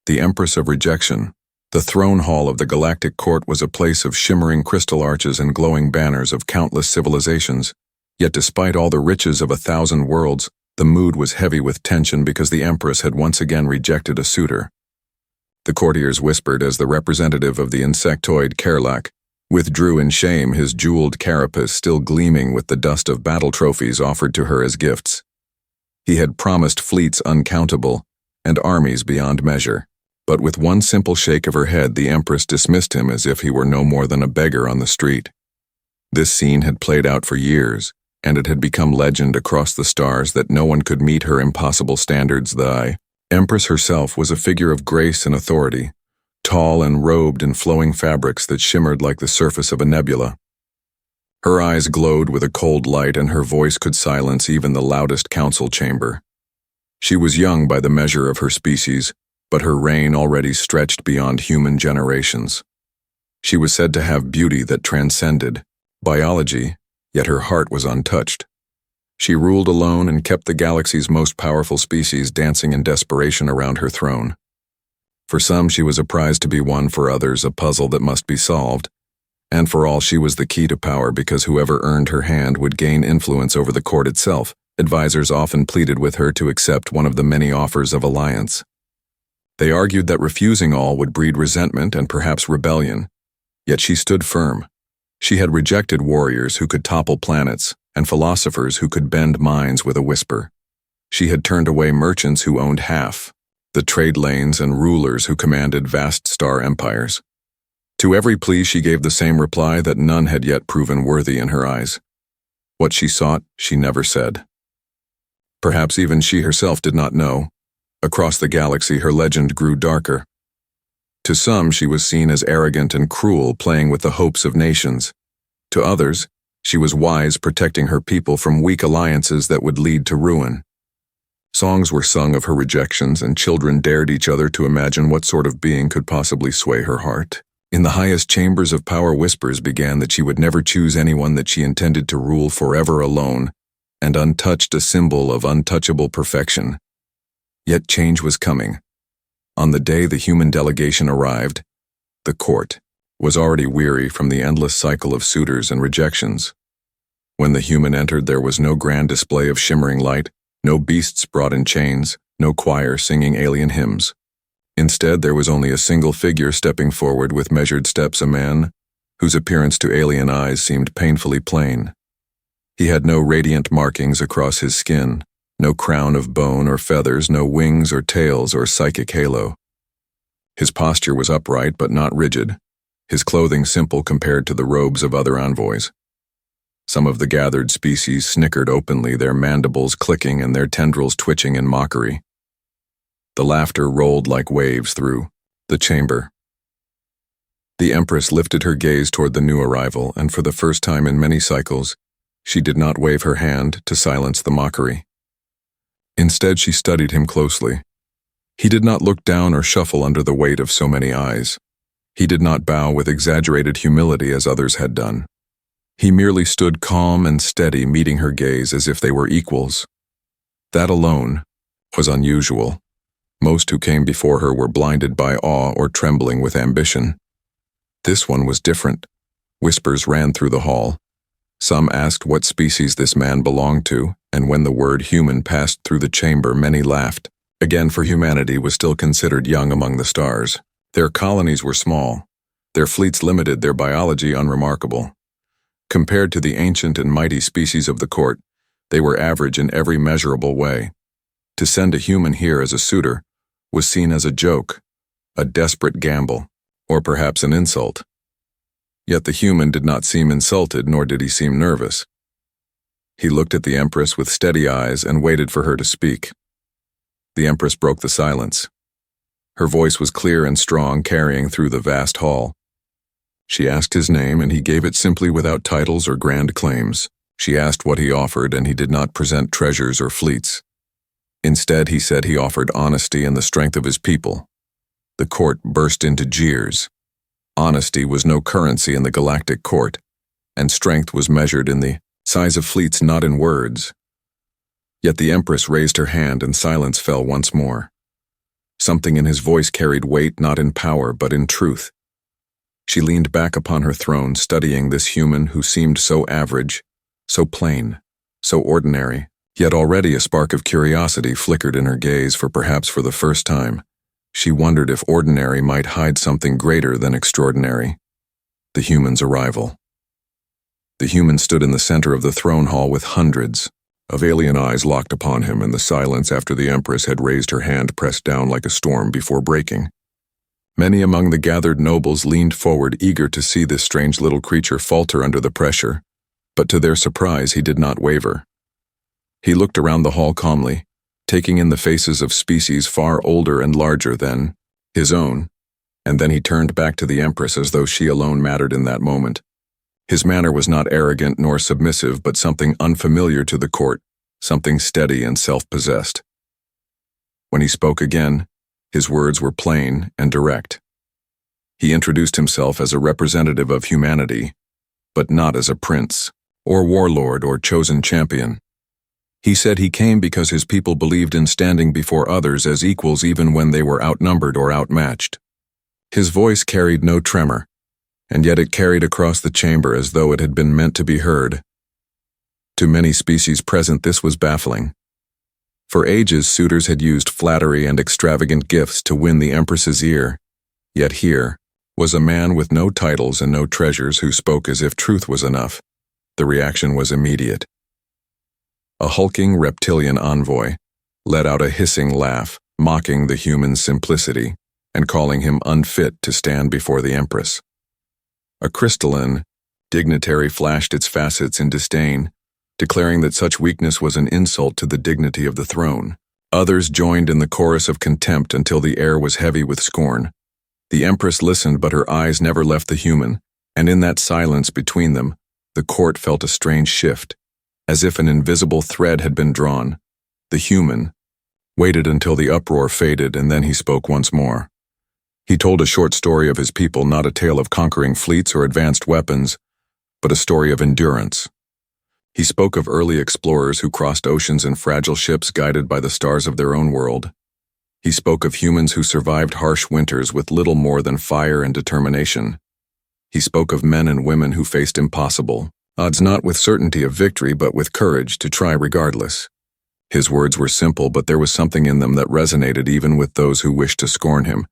the Empress of Rejection. The throne hall of the galactic court was a place of shimmering crystal arches and glowing banners of countless civilizations. Yet despite all the riches of 1,000 worlds, the mood was heavy with tension because the Empress had once again rejected a suitor. The courtiers whispered as the representative of the insectoid Kerlak withdrew in shame, his jeweled carapace still gleaming with the dust of battle trophies offered to her as gifts. He had promised fleets uncountable and armies beyond measure. But with one simple shake of her head, the Empress dismissed him as if he were no more than a beggar on the street. This scene had played out for years, and it had become legend across the stars that no one could meet her impossible standards. The Empress herself was a figure of grace and authority, tall and robed in flowing fabrics that shimmered like the surface of a nebula. Her eyes glowed with a cold light, and her voice could silence even the loudest council chamber. She was young by the measure of her species, but her reign already stretched beyond human generations. She was said to have beauty that transcended biology, yet her heart was untouched. She ruled alone and kept the galaxy's most powerful species dancing in desperation around her throne. For some, she was a prize to be won; for others, a puzzle that must be solved. And for all, she was the key to power, because whoever earned her hand would gain influence over the court itself. Advisors often pleaded with her to accept one of the many offers of alliance. They argued that refusing all would breed resentment and perhaps rebellion. Yet she stood firm. She had rejected warriors who could topple planets and philosophers who could bend minds with a whisper. She had turned away merchants who owned half the trade lanes and rulers who commanded vast star empires. To every plea she gave the same reply, that none had yet proven worthy in her eyes. What she sought, she never said. Perhaps even she herself did not know. Across the galaxy, her legend grew darker. To some, she was seen as arrogant and cruel, playing with the hopes of nations. To others, she was wise, protecting her people from weak alliances that would lead to ruin. Songs were sung of her rejections, and children dared each other to imagine what sort of being could possibly sway her heart. In the highest chambers of power, whispers began that she would never choose anyone, that she intended to rule forever alone, and untouched, a symbol of untouchable perfection. Yet change was coming. On the day the human delegation arrived, the court was already weary from the endless cycle of suitors and rejections. When the human entered, there was no grand display of shimmering light, no beasts brought in chains, no choir singing alien hymns. Instead, there was only a single figure stepping forward with measured steps, a man whose appearance to alien eyes seemed painfully plain. He had no radiant markings across his skin, no crown of bone or feathers, no wings or tails or psychic halo. His posture was upright but not rigid, his clothing simple compared to the robes of other envoys. Some of the gathered species snickered openly, their mandibles clicking and their tendrils twitching in mockery. The laughter rolled like waves through the chamber. The Empress lifted her gaze toward the new arrival, and for the first time in many cycles, she did not wave her hand to silence the mockery. Instead, she studied him closely. He did not look down or shuffle under the weight of so many eyes. He did not bow with exaggerated humility as others had done. He merely stood calm and steady, meeting her gaze as if they were equals. That alone was unusual. Most who came before her were blinded by awe or trembling with ambition. This one was different. Whispers ran through the hall. Some asked what species this man belonged to, and when the word human passed through the chamber, many laughed. Again, for humanity was still considered young among the stars. Their colonies were small, their fleets limited, their biology unremarkable. Compared to the ancient and mighty species of the court, they were average in every measurable way. To send a human here as a suitor was seen as a joke, a desperate gamble, or perhaps an insult. Yet the human did not seem insulted, nor did he seem nervous. He looked at the Empress with steady eyes and waited for her to speak. The Empress broke the silence. Her voice was clear and strong, carrying through the vast hall. She asked his name, and he gave it simply, without titles or grand claims. She asked what he offered, and he did not present treasures or fleets. Instead, he said he offered honesty and the strength of his people. The court burst into jeers. Honesty was no currency in the galactic court, and strength was measured in the size of fleets, not in words. Yet the Empress raised her hand, and silence fell once more. Something in his voice carried weight not in power but in truth. She leaned back upon her throne, studying this human who seemed so average, so plain, so ordinary, yet already a spark of curiosity flickered in her gaze, for perhaps for the first time, she wondered if ordinary might hide something greater than extraordinary. The human's arrival. The human stood in the center of the throne hall with hundreds of alien eyes locked upon him in the silence after the Empress had raised her hand, pressed down like a storm before breaking. Many among the gathered nobles leaned forward, eager to see this strange little creature falter under the pressure, but to their surprise he did not waver. He looked around the hall calmly, taking in the faces of species far older and larger than his own, and then he turned back to the Empress as though she alone mattered in that moment. His manner was not arrogant nor submissive, but something unfamiliar to the court, something steady and self-possessed. When he spoke again, his words were plain and direct. He introduced himself as a representative of humanity, but not as a prince, or warlord, or chosen champion. He said he came because his people believed in standing before others as equals even when they were outnumbered or outmatched. His voice carried no tremor, and yet it carried across the chamber as though it had been meant to be heard. To many species present, this was baffling. For ages, suitors had used flattery and extravagant gifts to win the Empress's ear, yet here was a man with no titles and no treasures who spoke as if truth was enough. The reaction was immediate. A hulking reptilian envoy let out a hissing laugh, mocking the human's simplicity and calling him unfit to stand before the Empress. A crystalline dignitary flashed its facets in disdain, declaring that such weakness was an insult to the dignity of the throne. Others joined in the chorus of contempt until the air was heavy with scorn. The Empress listened, but her eyes never left the human, and in that silence between them, the court felt a strange shift, as if an invisible thread had been drawn. The human waited until the uproar faded, and then he spoke once more. He told a short story of his people, not a tale of conquering fleets or advanced weapons, but a story of endurance. He spoke of early explorers who crossed oceans in fragile ships guided by the stars of their own world. He spoke of humans who survived harsh winters with little more than fire and determination. He spoke of men and women who faced impossible odds, not with certainty of victory, but with courage to try regardless. His words were simple, but there was something in them that resonated even with those who wished to scorn him,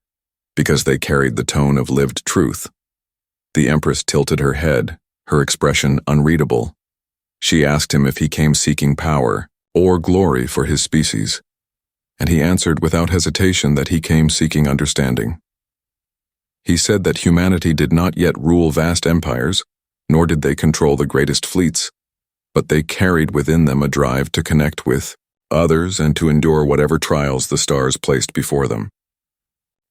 because they carried the tone of lived truth. The Empress tilted her head, her expression unreadable. She asked him if he came seeking power or glory for his species, and he answered without hesitation that he came seeking understanding. He said that humanity did not yet rule vast empires, nor did they control the greatest fleets, but they carried within them a drive to connect with others and to endure whatever trials the stars placed before them.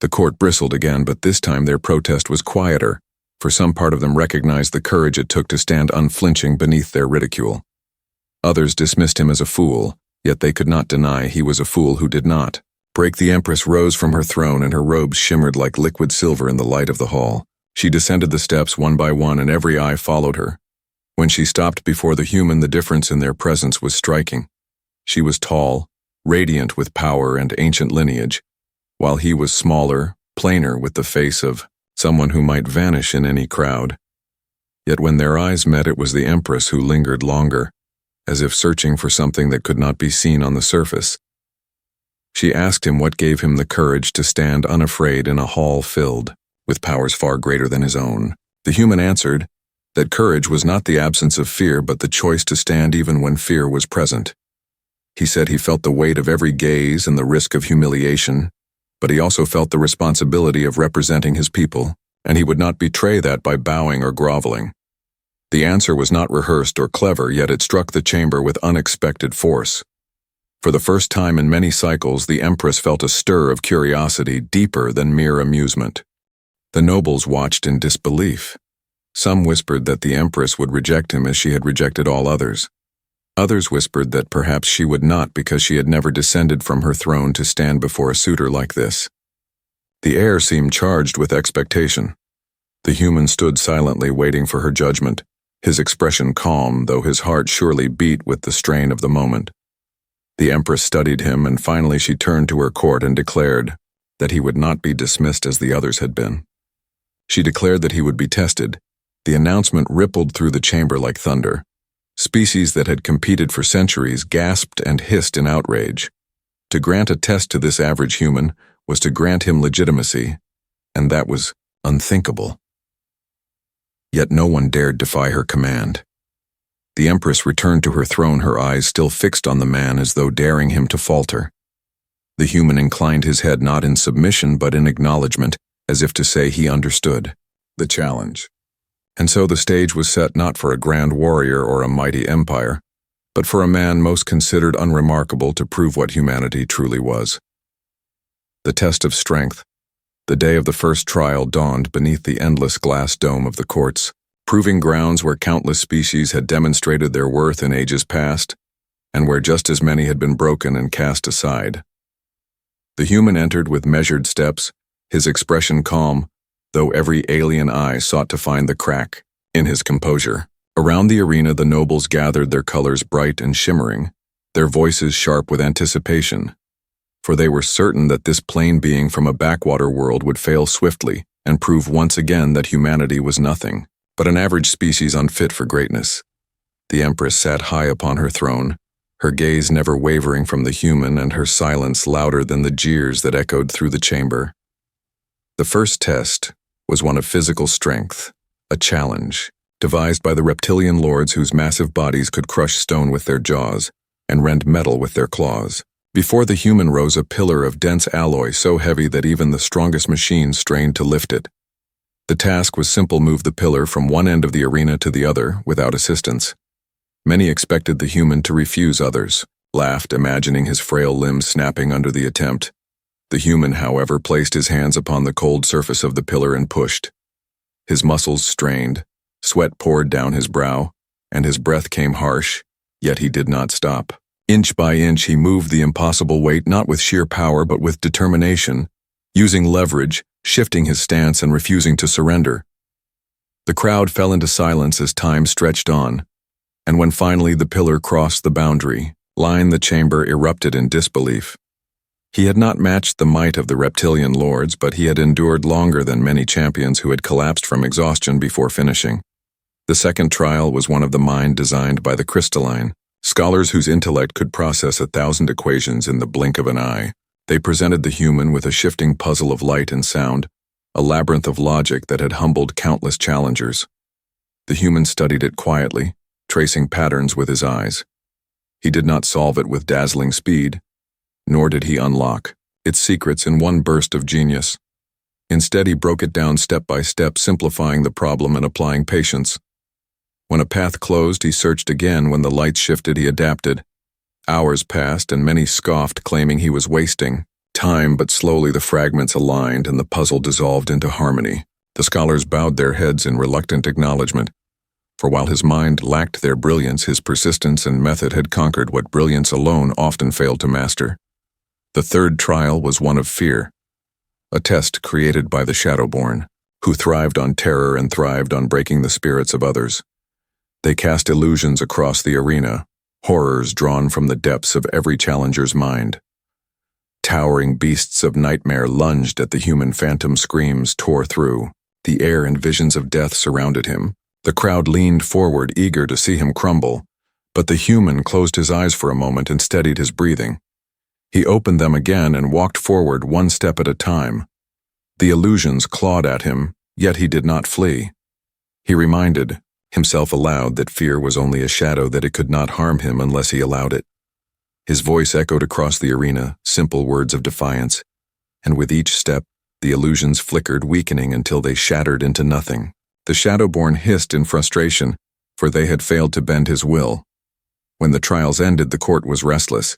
The court bristled again, but this time their protest was quieter, for some part of them recognized the courage it took to stand unflinching beneath their ridicule. Others dismissed him as a fool, yet they could not deny he was a fool who did not break. The Empress rose from her throne, and her robes shimmered like liquid silver in the light of the hall. She descended the steps one by one, and every eye followed her. When she stopped before the human, the difference in their presence was striking. She was tall, radiant with power and ancient lineage, while he was smaller, plainer, with the face of someone who might vanish in any crowd. Yet when their eyes met, it was the Empress who lingered longer, as if searching for something that could not be seen on the surface. She asked him what gave him the courage to stand unafraid in a hall filled with powers far greater than his own. The human answered that courage was not the absence of fear, but the choice to stand even when fear was present. He said he felt the weight of every gaze and the risk of humiliation, but he also felt the responsibility of representing his people, and he would not betray that by bowing or groveling. The answer was not rehearsed or clever, yet it struck the chamber with unexpected force. For the first time in many cycles, the Empress felt a stir of curiosity deeper than mere amusement. The nobles watched in disbelief. Some whispered that the Empress would reject him as she had rejected all others. Others whispered that perhaps she would not, because she had never descended from her throne to stand before a suitor like this. The air seemed charged with expectation. The human stood silently waiting for her judgment, his expression calm, though his heart surely beat with the strain of the moment. The Empress studied him, and finally she turned to her court and declared, that he would not be dismissed as the others had been. She declared that he would be tested. The announcement rippled through the chamber like thunder. Species that had competed for centuries gasped and hissed in outrage. To grant a test to this average human was to grant him legitimacy, and that was unthinkable. Yet no one dared defy her command. The Empress returned to her throne, her eyes still fixed on the man as though daring him to falter. The human inclined his head not in submission but in acknowledgement, as if to say he understood the challenge. And so the stage was set not for a grand warrior or a mighty empire, but for a man most considered unremarkable to prove what humanity truly was. The test of strength. The day of the first trial dawned beneath the endless glass dome of the courts, proving grounds where countless species had demonstrated their worth in ages past, and where just as many had been broken and cast aside. The human entered with measured steps, his expression calm, though every alien eye sought to find the crack in his composure. Around the arena the nobles gathered, their colors bright and shimmering, their voices sharp with anticipation, for they were certain that this plain being from a backwater world would fail swiftly and prove once again that humanity was nothing but an average species unfit for greatness. The Empress sat high upon her throne, her gaze never wavering from the human and her silence louder than the jeers that echoed through the chamber. The first test was one of physical strength, a challenge, devised by the reptilian lords whose massive bodies could crush stone with their jaws and rend metal with their claws. Before the human rose a pillar of dense alloy so heavy that even the strongest machines strained to lift it. The task was simple: move the pillar from one end of the arena to the other without assistance. Many expected the human to refuse, others laughed, imagining his frail limbs snapping under the attempt. The human, however, placed his hands upon the cold surface of the pillar and pushed. His muscles strained, sweat poured down his brow, and his breath came harsh, yet he did not stop. Inch by inch he moved the impossible weight, not with sheer power but with determination, using leverage, shifting his stance and refusing to surrender. The crowd fell into silence as time stretched on, and when finally the pillar crossed the boundary line, the chamber erupted in disbelief. He had not matched the might of the reptilian lords, but he had endured longer than many champions who had collapsed from exhaustion before finishing. The second trial was one of the mind designed by the crystalline, scholars whose intellect could process 1,000 equations in the blink of an eye. They presented the human with a shifting puzzle of light and sound, a labyrinth of logic that had humbled countless challengers. The human studied it quietly, tracing patterns with his eyes. He did not solve it with dazzling speed, nor did he unlock its secrets in one burst of genius. Instead, he broke it down step by step, simplifying the problem and applying patience. When a path closed, he searched again. When the lights shifted, he adapted. Hours passed, and many scoffed, claiming he was wasting time, but slowly the fragments aligned and the puzzle dissolved into harmony. The scholars bowed their heads in reluctant acknowledgement, for while his mind lacked their brilliance, his persistence and method had conquered what brilliance alone often failed to master. The third trial was one of fear, a test created by the Shadowborn, who thrived on terror and thrived on breaking the spirits of others. They cast illusions across the arena, horrors drawn from the depths of every challenger's mind. Towering beasts of nightmare lunged at the human. Phantom screams tore through the air and visions of death surrounded him. The crowd leaned forward, eager to see him crumble, but the human closed his eyes for a moment and steadied his breathing. He opened them again and walked forward one step at a time. The illusions clawed at him, yet he did not flee. He reminded himself aloud that fear was only a shadow, that it could not harm him unless he allowed it. His voice echoed across the arena, simple words of defiance, and with each step, the illusions flickered, weakening until they shattered into nothing. The Shadowborn hissed in frustration, for they had failed to bend his will. When the trials ended, the court was restless.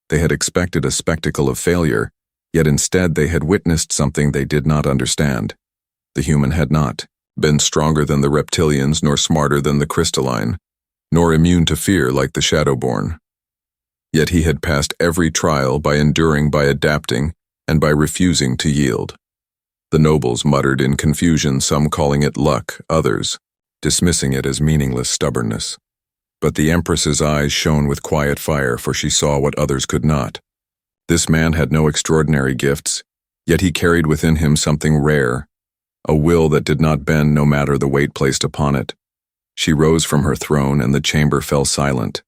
They had expected a spectacle of failure, yet instead they had witnessed something they did not understand. The human had not been stronger than the reptilians, nor smarter than the crystalline, nor immune to fear like the Shadowborn. Yet he had passed every trial by enduring, by adapting, and by refusing to yield. The nobles muttered in confusion, some calling it luck, others dismissing it as meaningless stubbornness. But the Empress's eyes shone with quiet fire, for she saw what others could not. This man had no extraordinary gifts, Yet he carried within him something rare, a will that did not bend no matter the weight placed upon it. She rose from her throne and the chamber fell silent.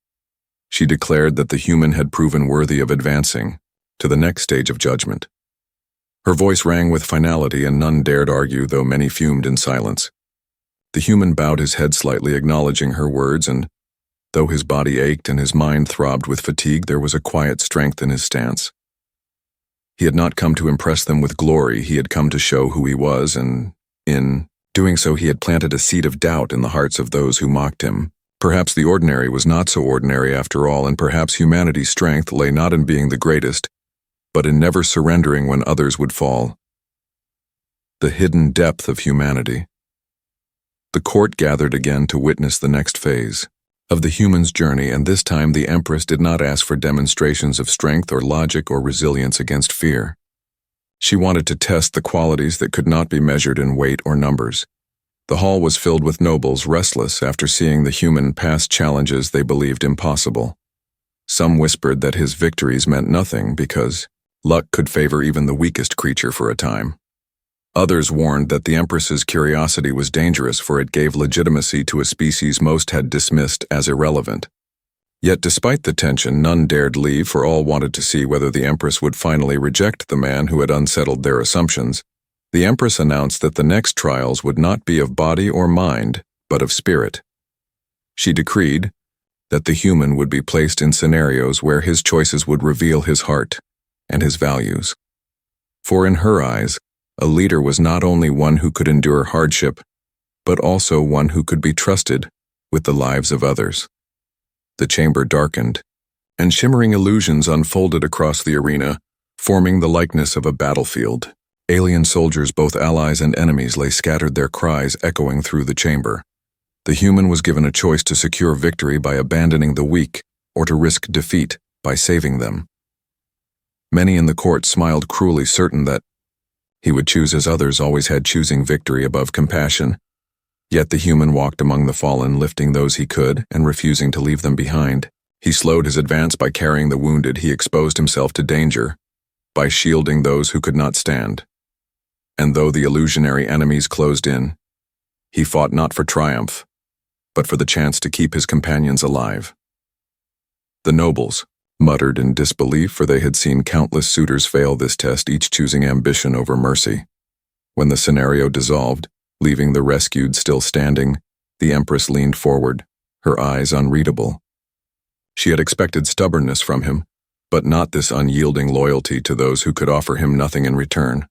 She declared that the human had proven worthy of advancing to the next stage of judgment. Her voice rang with finality and none dared argue, though many fumed in silence. The human bowed his head slightly, acknowledging her words, and though his body ached and his mind throbbed with fatigue, there was a quiet strength in his stance. He had not come to impress them with glory, he had come to show who he was, and in doing so he had planted a seed of doubt in the hearts of those who mocked him. Perhaps the ordinary was not so ordinary after all, and perhaps humanity's strength lay not in being the greatest, but in never surrendering when others would fall. The hidden depth of humanity. The court gathered again to witness the next phase of the human's journey, and this time the Empress did not ask for demonstrations of strength or logic or resilience against fear. She wanted to test the qualities that could not be measured in weight or numbers. The hall was filled with nobles, restless after seeing the human pass challenges they believed impossible. Some whispered that his victories meant nothing because luck could favor even the weakest creature for a time. Others warned that the Empress's curiosity was dangerous, for it gave legitimacy to a species most had dismissed as irrelevant. Yet despite the tension, none dared leave, for all wanted to see whether the Empress would finally reject the man who had unsettled their assumptions. The Empress announced that the next trials would not be of body or mind, but of spirit. She decreed that the human would be placed in scenarios where his choices would reveal his heart and his values. For in her eyes, a leader was not only one who could endure hardship, but also one who could be trusted with the lives of others. The chamber darkened, and shimmering illusions unfolded across the arena, forming the likeness of a battlefield. Alien soldiers, both allies and enemies, lay scattered, their cries echoing through the chamber. The human was given a choice to secure victory by abandoning the weak, or to risk defeat by saving them. Many in the court smiled cruelly, certain that he would choose as others always had, choosing victory above compassion. Yet the human walked among the fallen, lifting those he could and refusing to leave them behind. He slowed his advance by carrying the wounded, he exposed himself to danger by shielding those who could not stand. And though the illusionary enemies closed in, he fought not for triumph, but for the chance to keep his companions alive. The nobles muttered in disbelief, for they had seen countless suitors fail this test, each choosing ambition over mercy. When the scenario dissolved, leaving the rescued still standing, the Empress leaned forward, her eyes unreadable. She had expected stubbornness from him, but not this unyielding loyalty to those who could offer him nothing in return.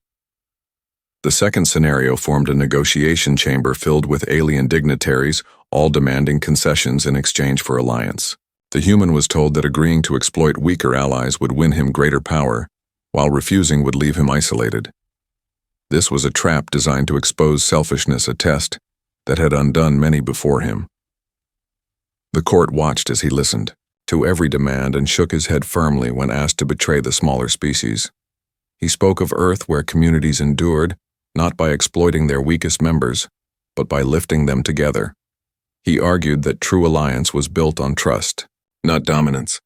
The second scenario formed a negotiation chamber filled with alien dignitaries, all demanding concessions in exchange for alliance. The human was told that agreeing to exploit weaker allies would win him greater power, while refusing would leave him isolated. This was a trap designed to expose selfishness, a test that had undone many before him. The court watched as he listened to every demand and shook his head firmly when asked to betray the smaller species. He spoke of Earth, where communities endured, not by exploiting their weakest members, but by lifting them together. He argued that true alliance was built on trust, not dominance.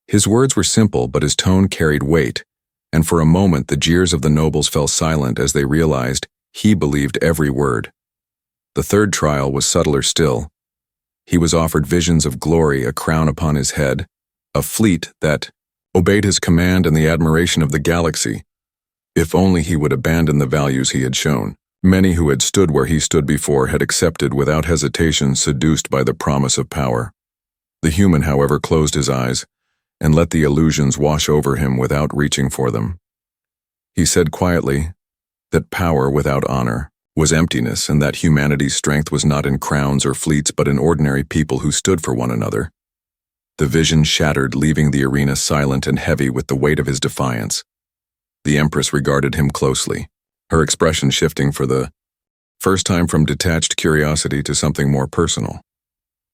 His words were simple, but his tone carried weight, and for a moment the jeers of the nobles fell silent as they realized he believed every word. The third trial was subtler still. He was offered visions of glory, a crown upon his head, a fleet that obeyed his command, and the admiration of the galaxy. If only he would abandon the values he had shown. Many who had stood where he stood before had accepted without hesitation, seduced by the promise of power. The human, however, closed his eyes and let the illusions wash over him without reaching for them. He said quietly that power without honor was emptiness, and that humanity's strength was not in crowns or fleets, but in ordinary people who stood for one another. The vision shattered, leaving the arena silent and heavy with the weight of his defiance. The Empress regarded him closely, her expression shifting for the first time from detached curiosity to something more personal.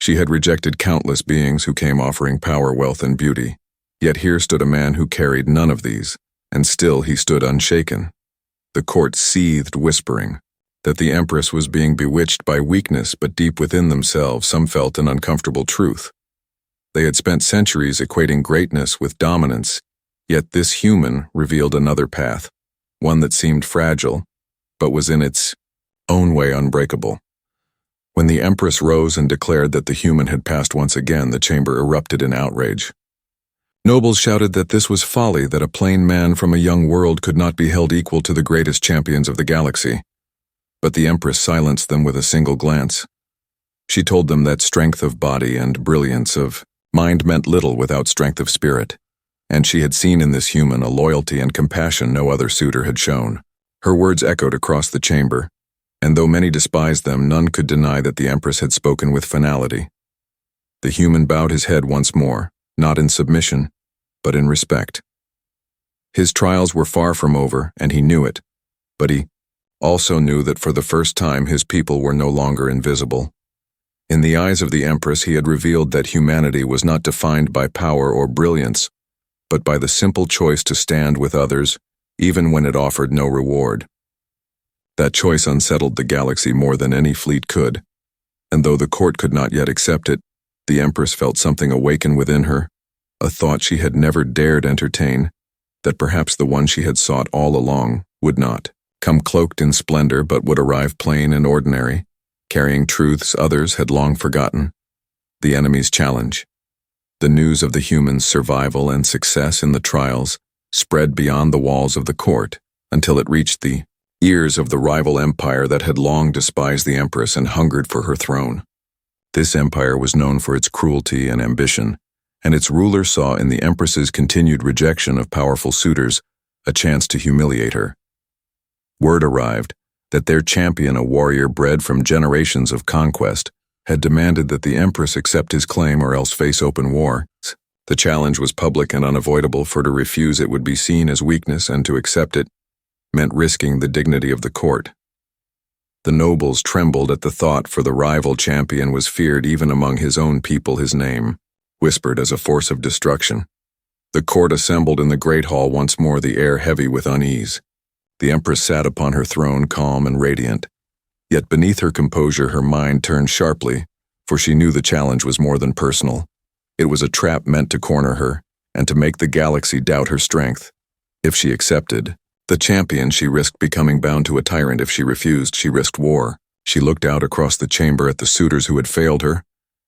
She had rejected countless beings who came offering power, wealth, and beauty, yet here stood a man who carried none of these, and still he stood unshaken. The court seethed, whispering that the Empress was being bewitched by weakness, but deep within themselves some felt an uncomfortable truth. They had spent centuries equating greatness with dominance, yet this human revealed another path, one that seemed fragile, but was in its own way unbreakable. When the Empress rose and declared that the human had passed once again, the chamber erupted in outrage. Nobles shouted that this was folly, that a plain man from a young world could not be held equal to the greatest champions of the galaxy. But the Empress silenced them with a single glance. She told them that strength of body and brilliance of mind meant little without strength of spirit, and she had seen in this human a loyalty and compassion no other suitor had shown. Her words echoed across the chamber, and though many despised them, none could deny that the Empress had spoken with finality. The human bowed his head once more, not in submission, but in respect. His trials were far from over, and he knew it, but he also knew that for the first time his people were no longer invisible. In the eyes of the Empress, he had revealed that humanity was not defined by power or brilliance, but by the simple choice to stand with others, even when it offered no reward. That choice unsettled the galaxy more than any fleet could, and though the court could not yet accept it, the Empress felt something awaken within her, a thought she had never dared entertain, that perhaps the one she had sought all along would not come cloaked in splendor but would arrive plain and ordinary, carrying truths others had long forgotten. The enemy's challenge. The news of the human's survival and success in the trials spread beyond the walls of the court until it reached the ears of the rival empire that had long despised the Empress and hungered for her throne. This empire was known for its cruelty and ambition, and its ruler saw in the Empress's continued rejection of powerful suitors a chance to humiliate her. Word arrived that their champion, a warrior bred from generations of conquest, had demanded that the Empress accept his claim or else face open war. The challenge was public and unavoidable, for to refuse it would be seen as weakness, and to accept it meant risking the dignity of the court. The nobles trembled at the thought, for the rival champion was feared even among his own people, his name whispered as a force of destruction. The court assembled in the great hall once more, the air heavy with unease. The Empress sat upon her throne, calm and radiant. Yet beneath her composure her mind turned sharply, for she knew the challenge was more than personal. It was a trap meant to corner her, and to make the galaxy doubt her strength. If she accepted the champion, she risked becoming bound to a tyrant. If she refused, she risked war. She looked out across the chamber at the suitors who had failed her,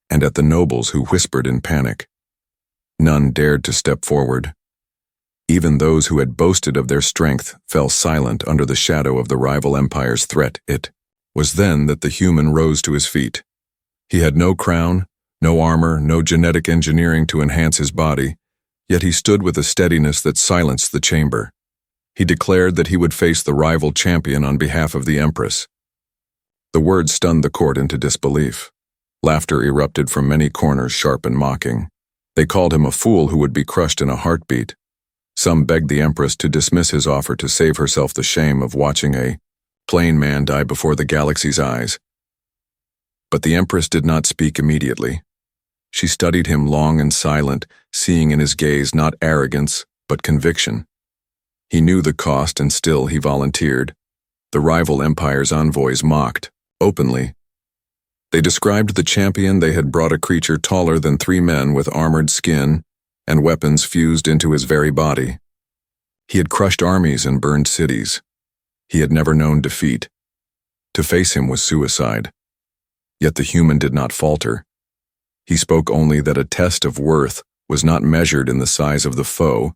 and at the nobles who whispered in panic. None dared to step forward. Even those who had boasted of their strength fell silent under the shadow of the rival empire's threat. It was then that the human rose to his feet. He had no crown, no armor, no genetic engineering to enhance his body, yet he stood with a steadiness that silenced the chamber. He declared that he would face the rival champion on behalf of the Empress. The words stunned the court into disbelief. Laughter erupted from many corners, sharp and mocking. They called him a fool who would be crushed in a heartbeat. Some begged the Empress to dismiss his offer to save herself the shame of watching a plain man die before the galaxy's eyes. But the Empress did not speak immediately. She studied him long and silent, seeing in his gaze not arrogance, but conviction. He knew the cost, and still he volunteered. The rival empire's envoys mocked, openly. They described the champion they had brought a creature taller than 3 men with armored skin and weapons fused into his very body. He had crushed armies and burned cities. He had never known defeat. To face him was suicide. Yet the human did not falter. He spoke only that a test of worth was not measured in the size of the foe,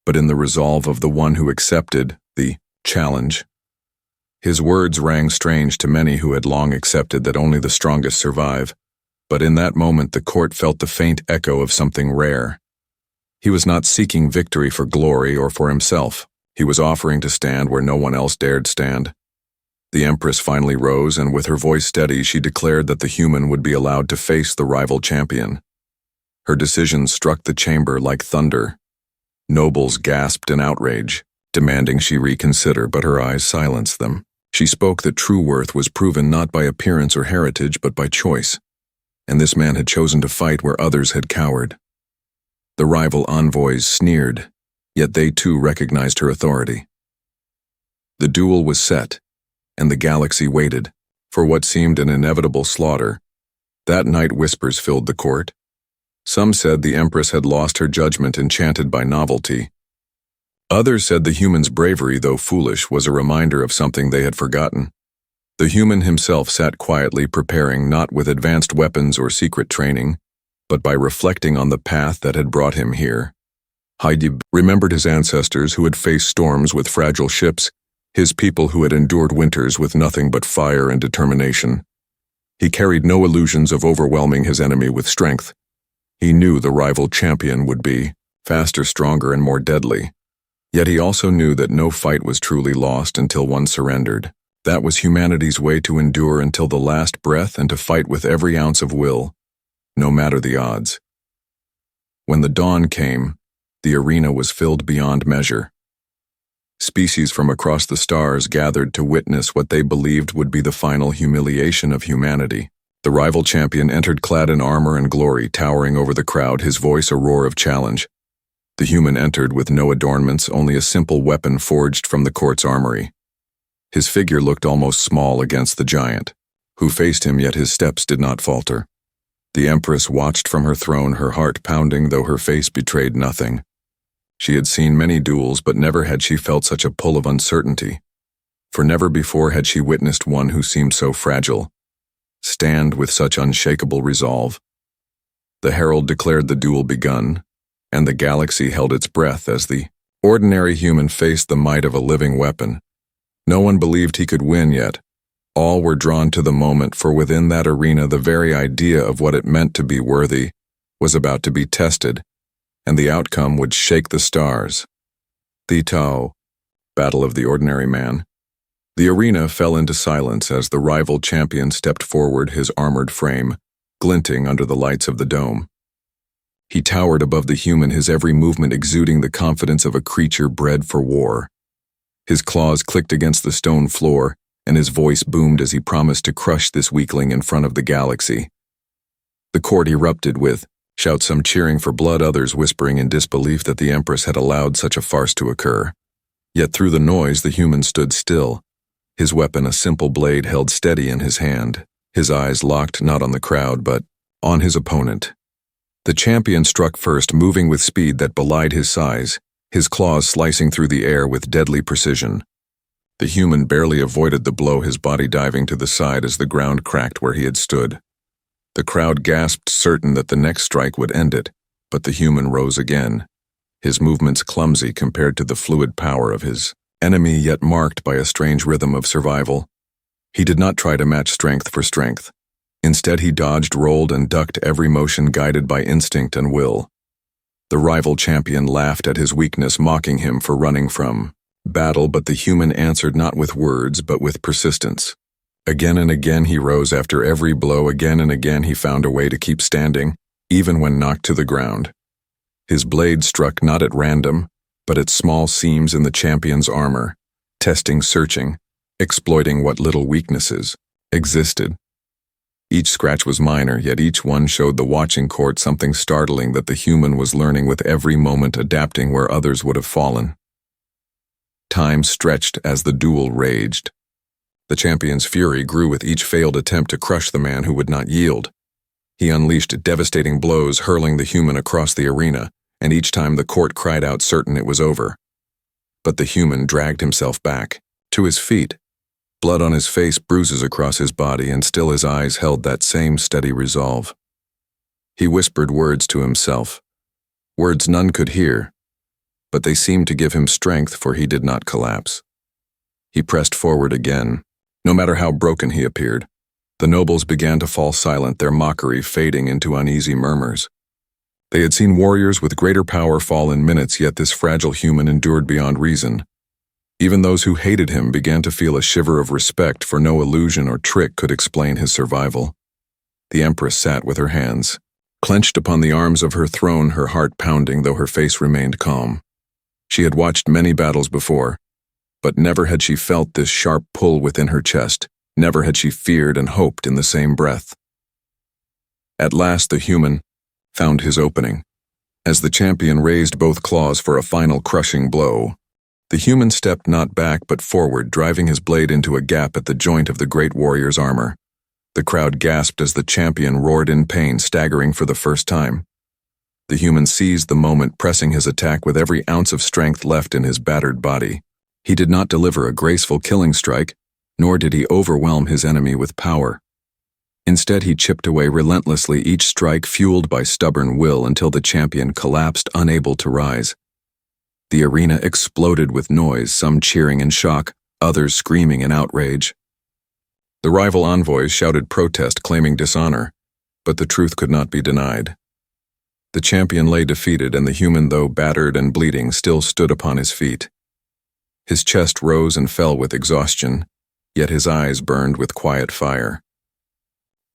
but in the resolve of the one who accepted the challenge. His words rang strange to many who had long accepted that only the strongest survive, but in that moment the court felt the faint echo of something rare. He was not seeking victory for glory or for himself. He was offering to stand where no one else dared stand. The Empress finally rose, and with her voice steady, she declared that the human would be allowed to face the rival champion. Her decision struck the chamber like thunder. Nobles gasped in outrage, demanding she reconsider, but her eyes silenced them. She spoke that true worth was proven not by appearance or heritage, but by choice, and this man had chosen to fight where others had cowered. The rival envoys sneered, yet they too recognized her authority. The duel was set, and the galaxy waited for what seemed an inevitable slaughter. That night whispers filled the court. Some said the Empress had lost her judgment, enchanted by novelty. Others said the human's bravery, though foolish, was a reminder of something they had forgotten. The human himself sat quietly preparing, not with advanced weapons or secret training, but by reflecting on the path that had brought him here. Heidi remembered his ancestors who had faced storms with fragile ships, his people who had endured winters with nothing but fire and determination. He carried no illusions of overwhelming his enemy with strength. He knew the rival champion would be faster, stronger, and more deadly. Yet he also knew that no fight was truly lost until one surrendered. That was humanity's way to endure until the last breath and to fight with every ounce of will, no matter the odds. When the dawn came, the arena was filled beyond measure. Species from across the stars gathered to witness what they believed would be the final humiliation of humanity. The rival champion entered clad in armor and glory, towering over the crowd, his voice a roar of challenge. The human entered with no adornments, only a simple weapon forged from the court's armory. His figure looked almost small against the giant, who faced him, yet his steps did not falter. The Empress watched from her throne, her heart pounding, though her face betrayed nothing. She had seen many duels, but never had she felt such a pull of uncertainty. For never before had she witnessed one who seemed so fragile stand with such unshakable resolve. The herald declared the duel begun, and the galaxy held its breath as the ordinary human faced the might of a living weapon. No one believed he could win yet. All were drawn to the moment, for within that arena the very idea of what it meant to be worthy was about to be tested, and the outcome would shake the stars. The Tao, Battle of the Ordinary Man. The arena fell into silence as the rival champion stepped forward, his armored frame glinting under the lights of the dome. He towered above the human, his every movement exuding the confidence of a creature bred for war. His claws clicked against the stone floor, and his voice boomed as he promised to crush this weakling in front of the galaxy. The court erupted with shouts, some cheering for blood, others whispering in disbelief that the Empress had allowed such a farce to occur. Yet through the noise the human stood still, his weapon a simple blade held steady in his hand, his eyes locked not on the crowd but on his opponent. The champion struck first, moving with speed that belied his size, his claws slicing through the air with deadly precision. The human barely avoided the blow, his body diving to the side as the ground cracked where he had stood. The crowd gasped, certain that the next strike would end it, but the human rose again, his movements clumsy compared to the fluid power of his enemy, yet marked by a strange rhythm of survival. He did not try to match strength for strength. Instead, he dodged, rolled, and ducked, every motion guided by instinct and will. The rival champion laughed at his weakness, mocking him for running from battle, but the human answered not with words, but with persistence. Again and again he rose after every blow, again and again he found a way to keep standing, even when knocked to the ground. His blade struck not at random, but at small seams in the champion's armor, testing, searching, exploiting what little weaknesses existed. Each scratch was minor, yet each one showed the watching court something startling that the human was learning with every moment, adapting where others would have fallen. Time stretched as the duel raged. The champion's fury grew with each failed attempt to crush the man who would not yield. He unleashed devastating blows, hurling the human across the arena, and each time the court cried out, certain it was over. But the human dragged himself back, to his feet, blood on his face, bruises across his body, and still his eyes held that same steady resolve. He whispered words to himself, words none could hear, but they seemed to give him strength, for he did not collapse. He pressed forward again, no matter how broken he appeared. The nobles began to fall silent, their mockery fading into uneasy murmurs. They had seen warriors with greater power fall in minutes, yet this fragile human endured beyond reason. Even those who hated him began to feel a shiver of respect, for no illusion or trick could explain his survival. The Empress sat with her hands clenched upon the arms of her throne, her heart pounding, though her face remained calm. She had watched many battles before, but never had she felt this sharp pull within her chest. Never had she feared and hoped in the same breath. At last the human found his opening. As the champion raised both claws for a final crushing blow, the human stepped not back but forward, driving his blade into a gap at the joint of the great warrior's armor. The crowd gasped as the champion roared in pain, staggering for the first time. The human seized the moment, pressing his attack with every ounce of strength left in his battered body. He did not deliver a graceful killing strike, nor did he overwhelm his enemy with power. Instead, he chipped away relentlessly, each strike fueled by stubborn will until the champion collapsed, unable to rise. The arena exploded with noise, some cheering in shock, others screaming in outrage. The rival envoys shouted protest, claiming dishonor, but the truth could not be denied. The champion lay defeated, and the human, though battered and bleeding, still stood upon his feet. His chest rose and fell with exhaustion, yet his eyes burned with quiet fire.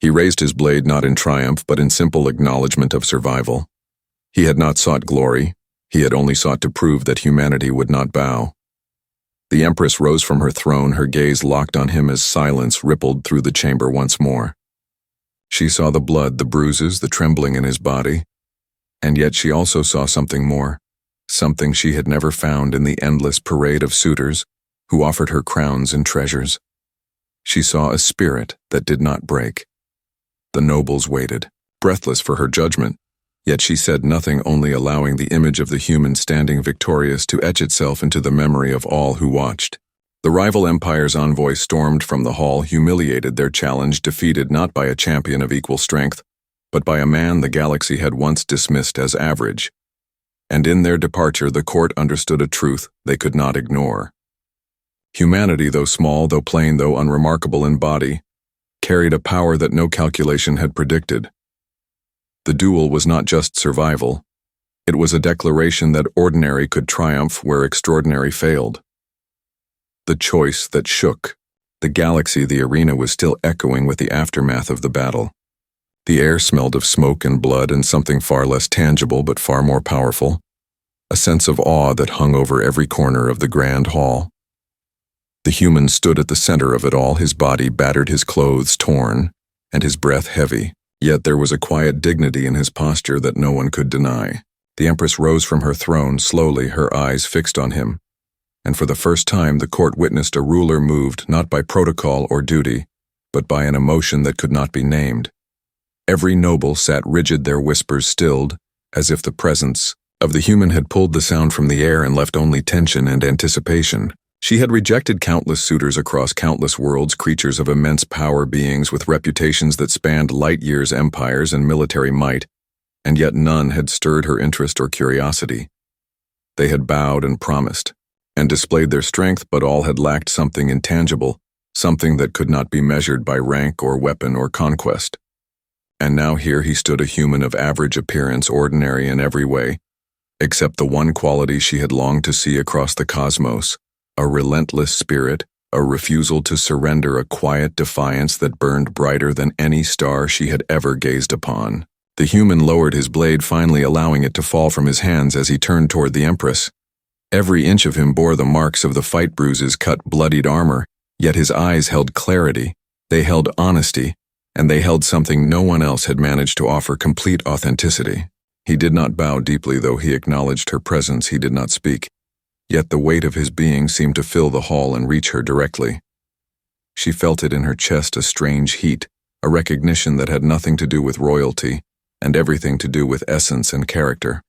He raised his blade not in triumph, but in simple acknowledgement of survival. He had not sought glory, he had only sought to prove that humanity would not bow. The Empress rose from her throne, her gaze locked on him as silence rippled through the chamber once more. She saw the blood, the bruises, the trembling in his body, and yet she also saw something more, something she had never found in the endless parade of suitors who offered her crowns and treasures. She saw a spirit that did not break. The nobles waited, breathless for her judgment, yet she said nothing, only allowing the image of the human standing victorious to etch itself into the memory of all who watched. The rival empire's envoy stormed from the hall, humiliated, their challenge defeated not by a champion of equal strength, but by a man the galaxy had once dismissed as average. And in their departure, the court understood a truth they could not ignore. Humanity, though small, though plain, though unremarkable in body, carried a power that no calculation had predicted. The duel was not just survival. It was a declaration that ordinary could triumph where extraordinary failed. The choice that shook the galaxy. The arena was still echoing with the aftermath of the battle. The air smelled of smoke and blood and something far less tangible but far more powerful, a sense of awe that hung over every corner of the grand hall. The human stood at the center of it all, his body battered, his clothes torn, and his breath heavy. Yet there was a quiet dignity in his posture that no one could deny. The Empress rose from her throne slowly, her eyes fixed on him, and for the first time the court witnessed a ruler moved not by protocol or duty, but by an emotion that could not be named. Every noble sat rigid, their whispers stilled, as if the presence of the human had pulled the sound from the air and left only tension and anticipation. She had rejected countless suitors across countless worlds, creatures of immense power, beings with reputations that spanned light years, empires, and military might, and yet none had stirred her interest or curiosity. They had bowed and promised, and displayed their strength, but all had lacked something intangible, something that could not be measured by rank or weapon or conquest. And now here he stood, a human of average appearance, ordinary in every way, except the one quality she had longed to see across the cosmos. A relentless spirit, a refusal to surrender, a quiet defiance that burned brighter than any star she had ever gazed upon. The human lowered his blade, finally allowing it to fall from his hands as he turned toward the Empress. Every inch of him bore the marks of the fight bruises, cut, bloodied armor, yet his eyes held clarity, they held honesty, and they held something no one else had managed to offer: complete authenticity. He did not bow deeply, though he acknowledged her presence. He did not speak. Yet the weight of his being seemed to fill the hall and reach her directly. She felt it in her chest, a strange heat, a recognition that had nothing to do with royalty and everything to do with essence and character.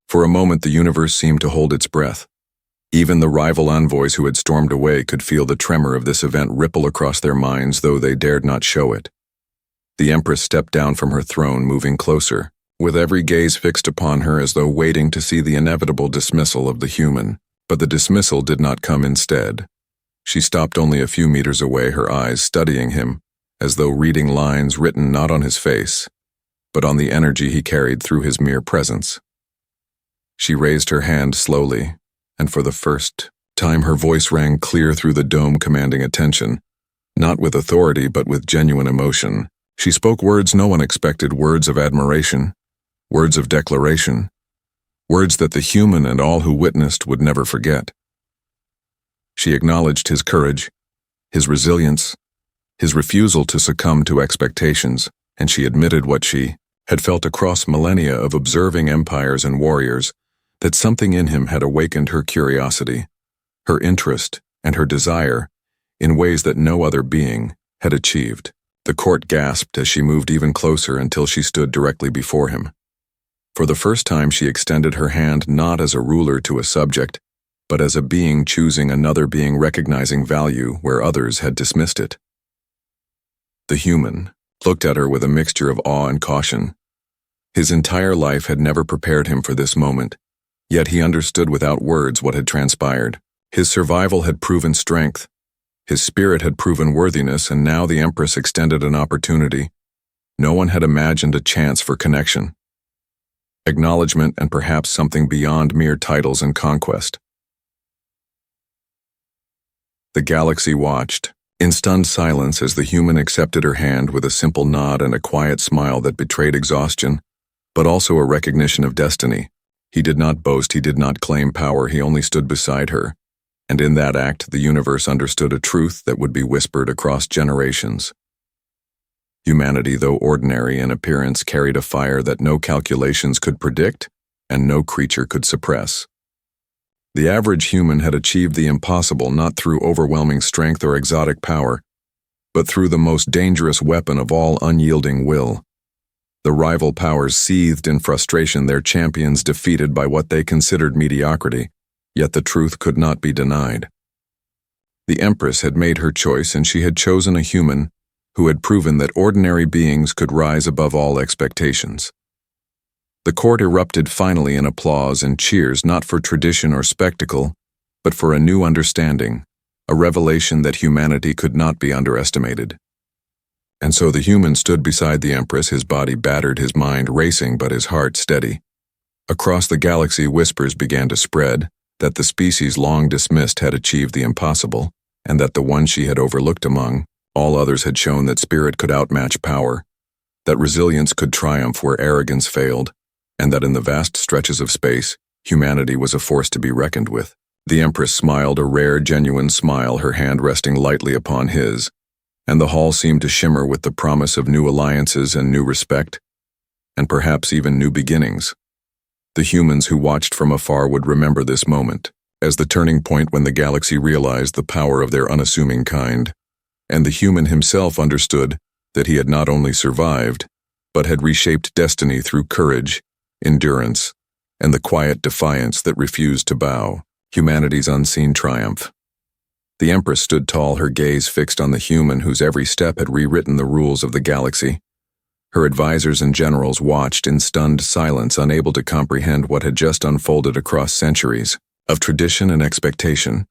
For a moment the universe seemed to hold its breath. Even the rival envoys who had stormed away could feel the tremor of this event ripple across their minds, though they dared not show it. The Empress stepped down from her throne, moving closer, with every gaze fixed upon her as though waiting to see the inevitable dismissal of the human. But the dismissal did not come instead. She stopped only a few meters away, her eyes studying him, as though reading lines written not on his face, but on the energy he carried through his mere presence. She raised her hand slowly, and for the first time her voice rang clear through the dome, commanding attention, not with authority but with genuine emotion. She spoke words no one expected, words of admiration, words of declaration, words that the human and all who witnessed would never forget. She acknowledged his courage, his resilience, his refusal to succumb to expectations, and she admitted what she had felt across millennia of observing empires and warriors, that something in him had awakened her curiosity, her interest, and her desire in ways that no other being had achieved. The court gasped as she moved even closer until she stood directly before him. For the first time she extended her hand not as a ruler to a subject, but as a being choosing another being, recognizing value where others had dismissed it. The human looked at her with a mixture of awe and caution. His entire life had never prepared him for this moment, yet he understood without words what had transpired. His survival had proven strength, his spirit had proven worthiness, and now the Empress extended an opportunity. No one had imagined a chance for connection, acknowledgement, and perhaps something beyond mere titles and conquest. The galaxy watched, in stunned silence, as the human accepted her hand with a simple nod and a quiet smile that betrayed exhaustion, but also a recognition of destiny. He did not boast, he did not claim power, he only stood beside her. And in that act, the universe understood a truth that would be whispered across generations. Humanity, though ordinary in appearance, carried a fire that no calculations could predict and no creature could suppress. The average human had achieved the impossible not through overwhelming strength or exotic power, but through the most dangerous weapon of all, unyielding will. The rival powers seethed in frustration, their champions defeated by what they considered mediocrity, yet the truth could not be denied. The Empress had made her choice, and she had chosen a human who had proven that ordinary beings could rise above all expectations. The court erupted finally in applause and cheers, not for tradition or spectacle, but for a new understanding, a revelation that humanity could not be underestimated. And so the human stood beside the Empress, his body battered, his mind racing, but his heart steady. Across the galaxy, whispers began to spread that the species long dismissed had achieved the impossible, and that the one she had overlooked among all others had shown that spirit could outmatch power, that resilience could triumph where arrogance failed, and that in the vast stretches of space, humanity was a force to be reckoned with. The Empress smiled, a rare, genuine smile, her hand resting lightly upon his, and the hall seemed to shimmer with the promise of new alliances and new respect, and perhaps even new beginnings. The humans who watched from afar would remember this moment as the turning point when the galaxy realized the power of their unassuming kind, and the human himself understood that he had not only survived, but had reshaped destiny through courage, endurance, and the quiet defiance that refused to bow, humanity's unseen triumph. The Empress stood tall, her gaze fixed on the human whose every step had rewritten the rules of the galaxy. Her advisors and generals watched in stunned silence, unable to comprehend what had just unfolded across centuries of tradition and expectation.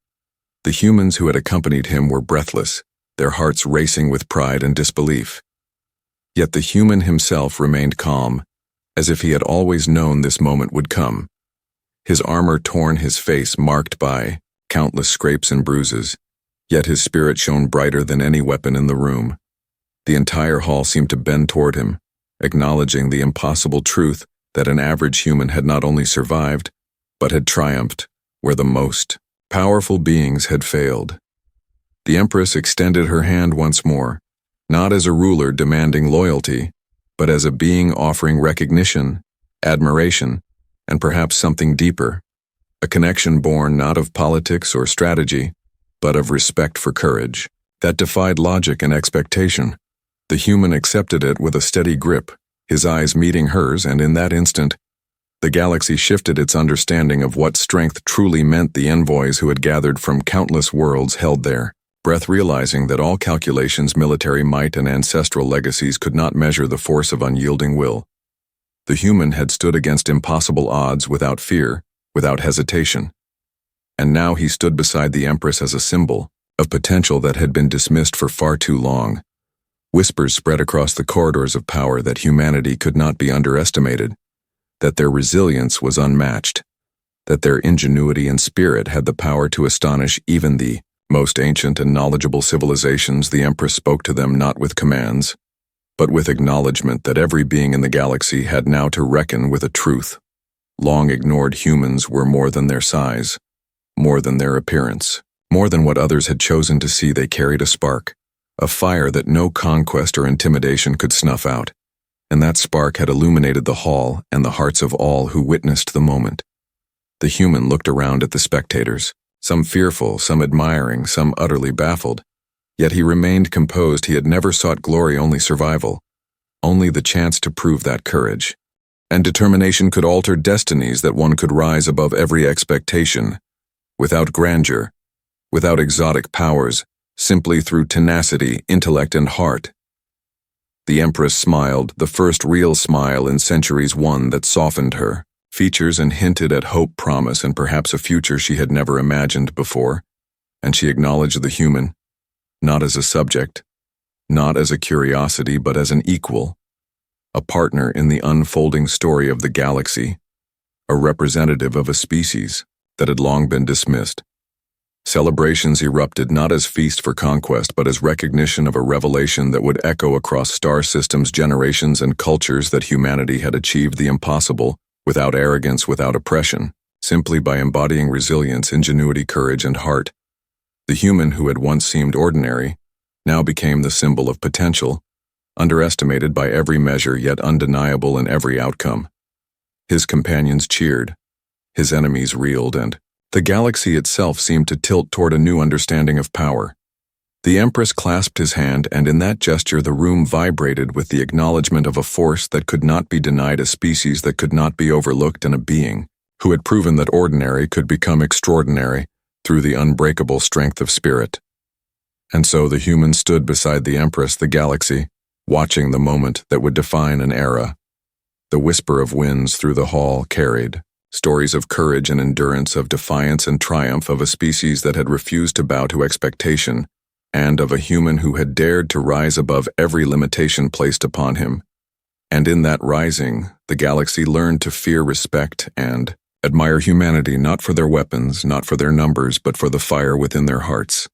The humans who had accompanied him were breathless, their hearts racing with pride and disbelief. Yet the human himself remained calm, as if he had always known this moment would come. His armor torn, his face marked by countless scrapes and bruises, yet his spirit shone brighter than any weapon in the room. The entire hall seemed to bend toward him, acknowledging the impossible truth that an average human had not only survived, but had triumphed where the most powerful beings had failed. The Empress extended her hand once more, not as a ruler demanding loyalty, but as a being offering recognition, admiration, and perhaps something deeper, a connection born not of politics or strategy, but of respect for courage that defied logic and expectation. The human accepted it with a steady grip, his eyes meeting hers, and in that instant, the galaxy shifted its understanding of what strength truly meant. The envoys who had gathered from countless worlds held their breath, realizing that all calculations, military might, and ancestral legacies could not measure the force of unyielding will. The human had stood against impossible odds without fear, without hesitation. And now he stood beside the Empress as a symbol of potential that had been dismissed for far too long. Whispers spread across the corridors of power that humanity could not be underestimated, that their resilience was unmatched, that their ingenuity and spirit had the power to astonish even the most ancient and knowledgeable civilizations. The Empress spoke to them not with commands, but with acknowledgement that every being in the galaxy had now to reckon with a truth. Long ignored humans were more than their size, more than their appearance, more than what others had chosen to see. They carried a spark, a fire that no conquest or intimidation could snuff out, and that spark had illuminated the hall and the hearts of all who witnessed the moment. The human looked around at the spectators, some fearful, some admiring, some utterly baffled, yet he remained composed. He had never sought glory, only survival, only the chance to prove that courage. and determination could alter destinies, that one could rise above every expectation, without grandeur, without exotic powers, simply through tenacity, intellect, and heart. The Empress smiled, the first real smile in centuries, one that softened her features and hinted at hope, promise, and perhaps a future she had never imagined before, and she acknowledged the human, not as a subject, not as a curiosity, but as an equal, a partner in the unfolding story of the galaxy, a representative of a species that had long been dismissed. Celebrations erupted not as feast for conquest, but as recognition of a revelation that would echo across star systems, generations, and cultures, that humanity had achieved the impossible, without arrogance, without oppression, simply by embodying resilience, ingenuity, courage, and heart. The human who had once seemed ordinary now became the symbol of potential, underestimated by every measure, yet undeniable in every outcome. His companions cheered, his enemies reeled, and the galaxy itself seemed to tilt toward a new understanding of power. The Empress clasped his hand, and in that gesture the room vibrated with the acknowledgement of a force that could not be denied, a species that could not be overlooked, and a being who had proven that ordinary could become extraordinary through the unbreakable strength of spirit. And so the human stood beside the Empress, the galaxy, watching the moment that would define an era. The whisper of winds through the hall carried stories of courage and endurance, of defiance and triumph, of a species that had refused to bow to expectation, and of a human who had dared to rise above every limitation placed upon him. And in that rising, the galaxy learned to fear, respect, and admire humanity, not for their weapons, not for their numbers, but for the fire within their hearts.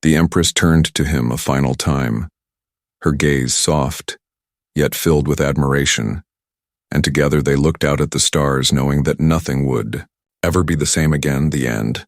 The Empress turned to him a final time, her gaze soft, yet filled with admiration, and together they looked out at the stars, knowing that nothing would ever be the same again. The end.